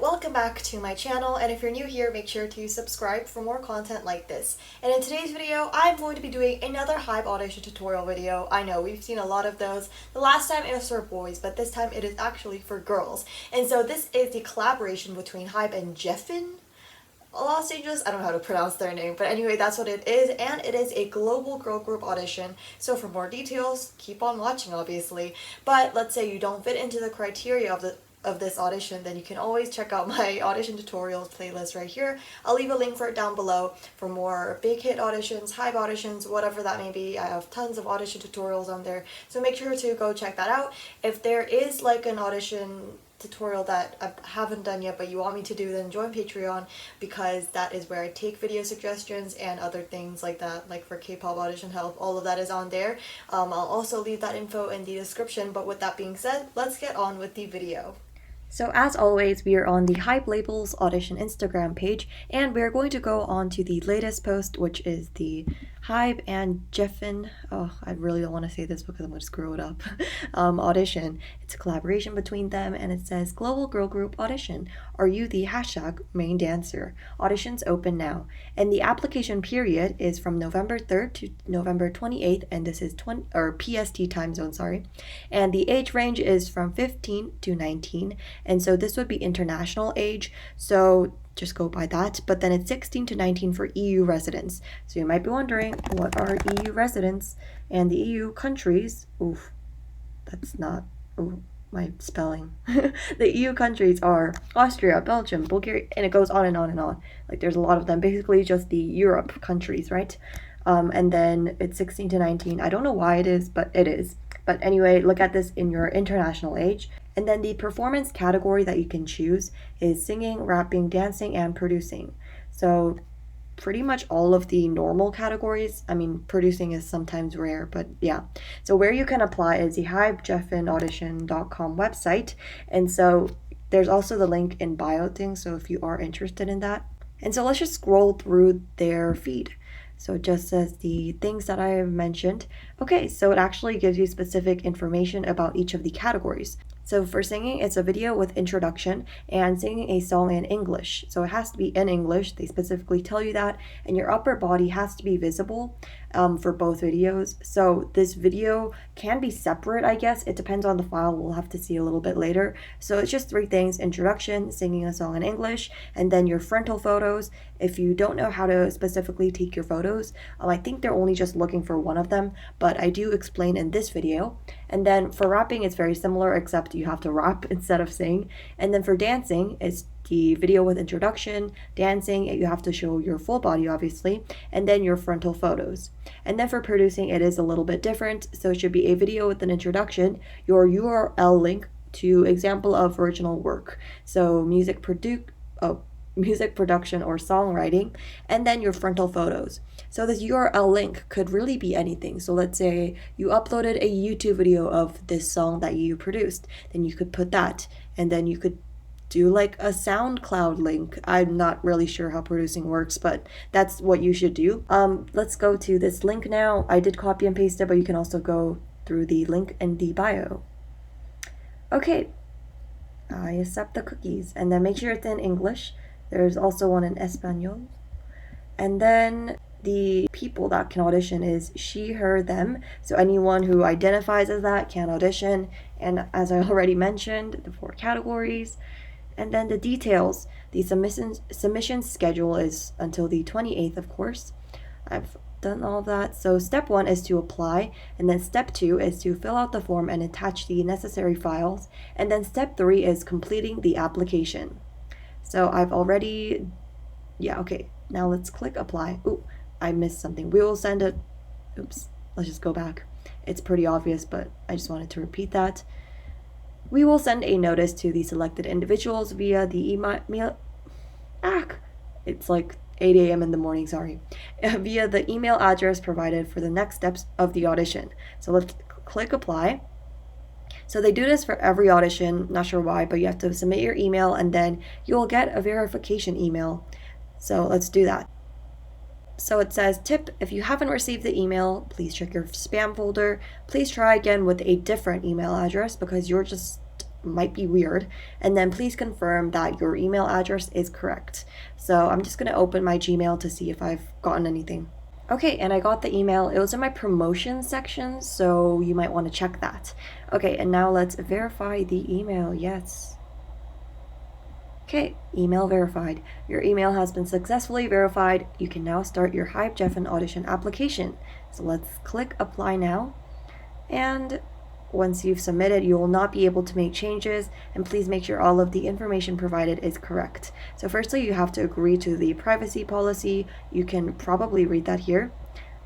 welcome back to my channel, and if you're new here, make sure to subscribe for more content like this. And in today's video, I'm going to be doing another HYBE audition tutorial video. I know, we've seen a lot of those. The last time it was for boys, but this time it is actually for girls. And so this is the collaboration between HYBE and GEFFEN Los Angeles. I don't know how to pronounce their name, but anyway, that's what it is, and it is a global girl group audition. So for more details, keep on watching, obviously. But let's say you don't fit into the criteria of this audition, then you can always check out my audition tutorials playlist right here. I'll leave a link for it down below for more big hit auditions, HYBE auditions, whatever that may be. I have tons of audition tutorials on there, so make sure to go check that out. If there is like an audition tutorial that I haven't done yet but you want me to do, then join Patreon, because that is where I take video suggestions and other things like that, like for K-pop audition help. All of that is on there. I'll also leave that info in the description, but with that being said, let's get on with the video. So as always, we are on the HYBE Labels Audition Instagram page, and we're going to go on to the latest post, which is the HYBE and GEFFEN, I really don't want to say this because I'm going to screw it up, audition. It's a collaboration between them, and it says, Global Girl Group Audition. Are you the #main dancer? Auditions open now. And the application period is from November 3rd to November 28th, and this is PST time zone, sorry. And the age range is from 15 to 19, and so this would be international age, so just go by that. But then it's 16 to 19 for EU residents. So you might be wondering, what are EU residents? And the EU countries, that's not, my spelling. The EU countries are Austria, Belgium, Bulgaria, and it goes on and on and on. Like, there's a lot of them, basically just the Europe countries, right? And then it's 16 to 19. I don't know why it is, but it is. But anyway, look at this in your international age. And then the performance category that you can choose is singing, rapping, dancing, and producing. So pretty much all of the normal categories. I mean, producing is sometimes rare, but yeah. So where you can apply is the HYBEGEFFENAudition.com website. And so there's also the link in bio thing, so if you are interested in that. And so let's just scroll through their feed. So it just says the things that I have mentioned. Okay, so it actually gives you specific information about each of the categories. So for singing, it's a video with introduction and singing a song in English. So it has to be in English. They specifically tell you that. And your upper body has to be visible for both videos. So this video can be separate, I guess. It depends on the file. We'll have to see a little bit later. So it's just 3 things: introduction, singing a song in English, and then your frontal photos. If you don't know how to specifically take your photos, I think they're only just looking for one of them, but I do explain in this video. And then for rapping, it's very similar, except you have to rap instead of sing. And then for dancing, it's the video with introduction, dancing, you have to show your full body, obviously, and then your frontal photos. And then for producing, it is a little bit different. So it should be a video with an introduction, your URL link to example of original work. So music production or songwriting, and then your frontal photos. So this URL link could really be anything. So let's say you uploaded a YouTube video of this song that you produced, then you could put that, and then you could do like a SoundCloud link. I'm not really sure how producing works, but that's what you should do. Let's go to this link now. I did copy and paste it, but you can also go through the link in the bio. Okay, I accept the cookies, and then make sure it's in English. There's also one in Espanol. And then the people that can audition is she, her, them. So anyone who identifies as that can audition. And as I already mentioned, the 4 categories. And then the details. The submission schedule is until the 28th, of course. I've done all that. So step 1 is to apply, and then step 2 is to fill out the form and attach the necessary files. And then step 3 is completing the application. So I've already, okay, now let's click apply. I missed something. We will send it, let's just go back. It's pretty obvious, but I just wanted to repeat that. We will send a notice to the selected individuals via the email, it's like 8 a.m. in the morning, sorry, via the email address provided for the next steps of the audition. So let's click apply. So they do this for every audition, not sure why, but you have to submit your email and then you'll get a verification email. So let's do that. So it says, tip, if you haven't received the email, please check your spam folder. Please try again with a different email address because you're just might be weird. And then please confirm that your email address is correct. So I'm just going to open my Gmail to see if I've gotten anything. Okay, and I got the email. It was in my promotions section, so you might want to check that. Okay, and now let's verify the email. Yes. Okay, email verified. Your email has been successfully verified. You can now start your HYBE GEFFEN Audition application. So let's click apply now. And once you've submitted, you will not be able to make changes, and please make sure all of the information provided is correct. So firstly, you have to agree to the privacy policy. You can probably read that here,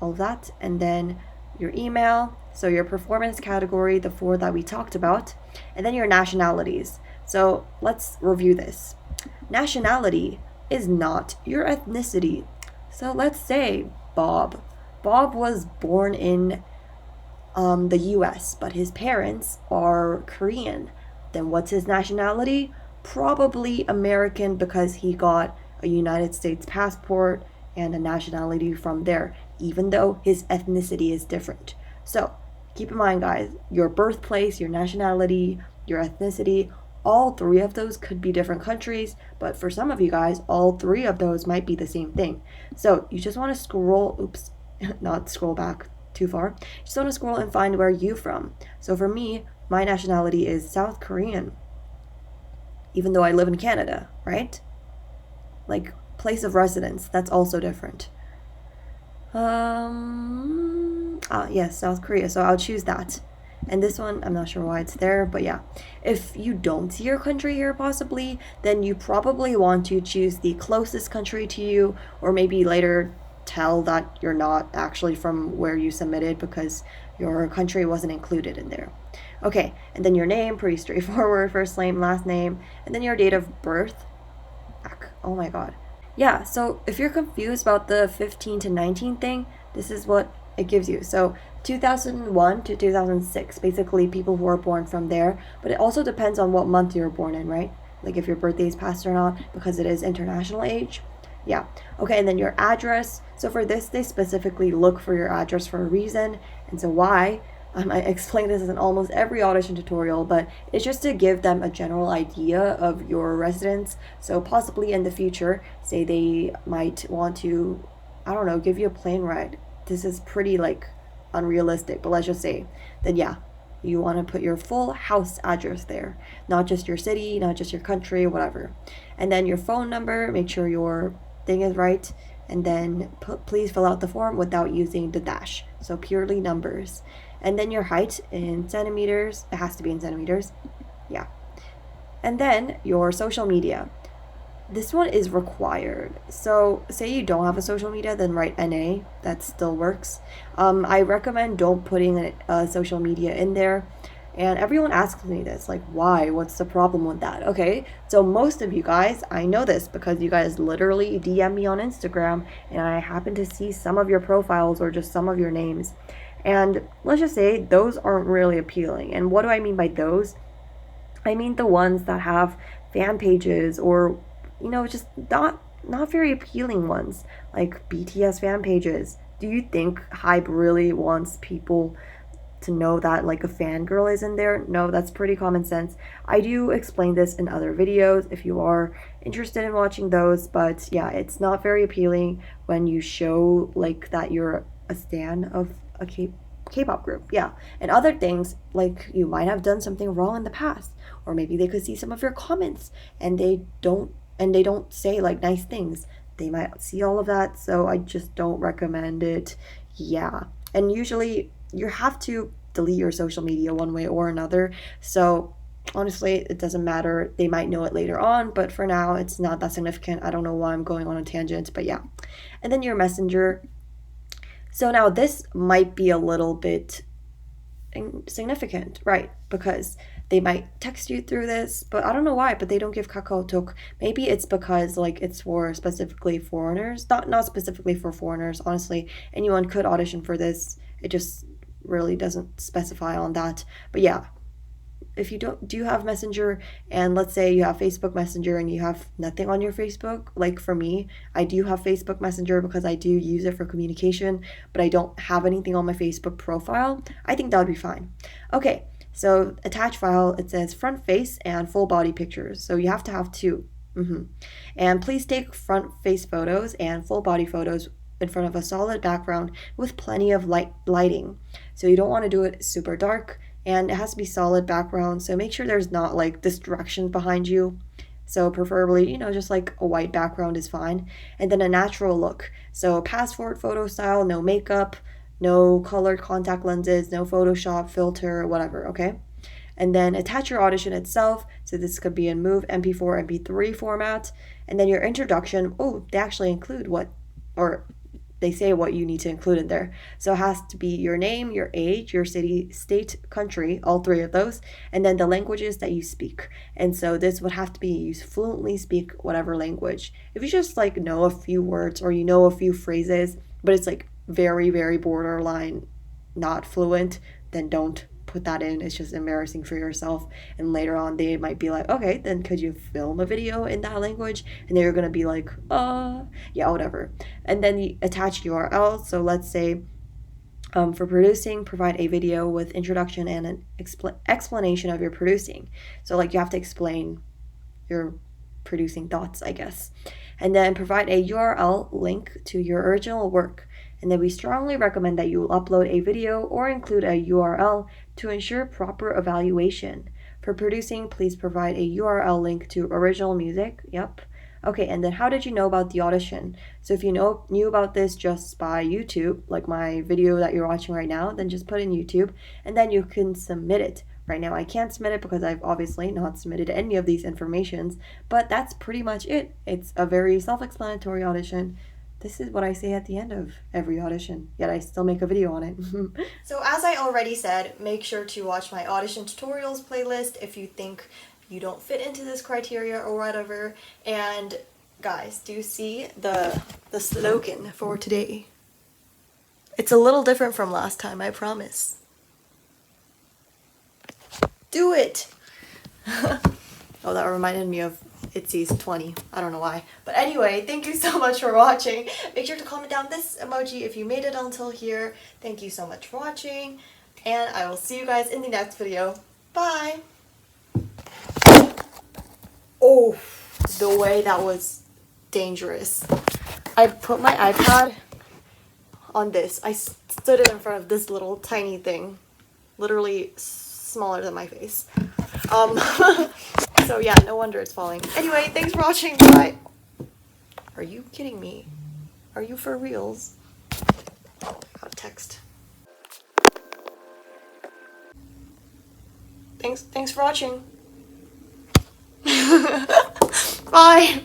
all of that, and then your email, so your performance category, the 4 that we talked about, and then your nationalities. So let's review this. Nationality is not your ethnicity. So let's say Bob was born in the US, but his parents are Korean. Then what's his nationality? Probably American, because he got a United States passport and a nationality from there, even though his ethnicity is different. So keep in mind, guys, your birthplace, your nationality, your ethnicity, all 3 of those could be different countries, but for some of you guys, all 3 of those might be the same thing. So you just want to scroll, not scroll back too far. You just want to scroll and find where you're from. So for me, my nationality is South Korean, even though I live in Canada, right? Like place of residence, that's also different. Yes, South Korea, so I'll choose that. And this one, I'm not sure why it's there, but yeah. If you don't see your country here possibly, then you probably want to choose the closest country to you, or maybe later tell that you're not actually from where you submitted because your country wasn't included in there. Okay, and then your name, pretty straightforward, first name, last name, and then your date of birth. Oh my god. Yeah, so if you're confused about the 15 to 19 thing, this is what it gives you. So 2001 to 2006, basically people who are born from there, but it also depends on what month you were born in, right? Like if your birthday is past or not, because it is international age. Yeah. Okay, and then your address. So for this, they specifically look for your address for a reason. And so why? I explain this in almost every audition tutorial, but it's just to give them a general idea of your residence. So possibly in the future, say they might want to, I don't know, give you a plane ride. This is pretty like unrealistic, but let's just say that yeah, you want to put your full house address there, not just your city, not just your country, whatever. And then your phone number, make sure your thing is right, and then please fill out the form without using the dash, so purely numbers. And then your height in centimeters, it has to be in centimeters, yeah. And then your social media, this one is required. So say you don't have a social media, then write NA, that still works. I recommend don't putting a social media in there. And everyone asks me this, like, why? What's the problem with that? Okay, so most of you guys, I know this because you guys literally DM me on Instagram, and I happen to see some of your profiles or just some of your names. And let's just say those aren't really appealing. And what do I mean by those? I mean the ones that have fan pages or, you know, just not very appealing ones, like BTS fan pages. Do you think HYBE really wants people to know that like a fangirl is in there? No, that's pretty common sense. I do explain this in other videos if you are interested in watching those, but yeah, it's not very appealing when you show like that you're a stan of a K-pop group. Yeah, and other things, like you might have done something wrong in the past, or maybe they could see some of your comments and they don't say like nice things. They might see all of that, so I just don't recommend it. Yeah, and usually you have to delete your social media one way or another, so honestly it doesn't matter. They might know it later on, but for now it's not that significant. I don't know why I'm going on a tangent, but yeah. And then your messenger. So now this might be a little bit insignificant, right? Because they might text you through this, but I don't know why, but they don't give KakaoTalk. Maybe it's because like it's for specifically foreigners, not specifically for foreigners. Honestly, anyone could audition for this. It just really doesn't specify on that. But yeah, if you do you have Messenger, and let's say you have Facebook Messenger and you have nothing on your Facebook, like for me, I do have Facebook Messenger because I do use it for communication, but I don't have anything on my Facebook profile, I think that would be fine. Okay, So attach file, it says front face and full body pictures. So you have to have two. And please take front face photos and full body photos in front of a solid background with plenty of lighting. So you don't want to do it super dark, and it has to be solid background. So make sure there's not like distractions behind you. So preferably, just like a white background is fine. And then a natural look. So passport photo style, no makeup, no colored contact lenses, no Photoshop filter, whatever, okay? And then attach your audition itself. So this could be in MOV, MP4, MP3 format. And then your introduction. Oh, they actually include they say what you need to include in there. So it has to be your name, your age, your city, state, country, all three of those, and then the languages that you speak. And so this would have to be you fluently speak whatever language. If you just like know a few words or you know a few phrases, but it's like very, very borderline not fluent, then don't put that in. It's just embarrassing for yourself, and later on they might be like, okay, then could you film a video in that language? And they're gonna be like, yeah, whatever. And then you attach URL. So let's say for producing, provide a video with introduction and an explanation of your producing. So like you have to explain your producing thoughts, I guess. And then provide a URL link to your original work. And then we strongly recommend that you upload a video or include a URL to ensure proper evaluation. For producing, please provide a URL link to original music. Yep. Okay, and then how did you know about the audition? So if you knew about this just by YouTube, like my video that you're watching right now, then just put in YouTube and then you can submit it. Right now I can't submit it because I've obviously not submitted any of these informations, but that's pretty much it. It's a very self-explanatory audition. This is what I say at the end of every audition, yet I still make a video on it. So as I already said, make sure to watch my audition tutorials playlist if you think you don't fit into this criteria or whatever. And guys, do you see the slogan for today? It's a little different from last time, I promise. Do it! Oh, that reminded me of Itzy's 20. I don't know why. But anyway, thank you so much for watching. Make sure to comment down this emoji if you made it until here. Thank you so much for watching. And I will see you guys in the next video. Bye! Oh, the way that was dangerous. I put my iPad on this. I stood it in front of this little tiny thing. Literally smaller than my face. So yeah, no wonder it's falling. Anyway, thanks for watching. Bye. Are you kidding me? Are you for reals? Got a text. Thanks for watching. Bye.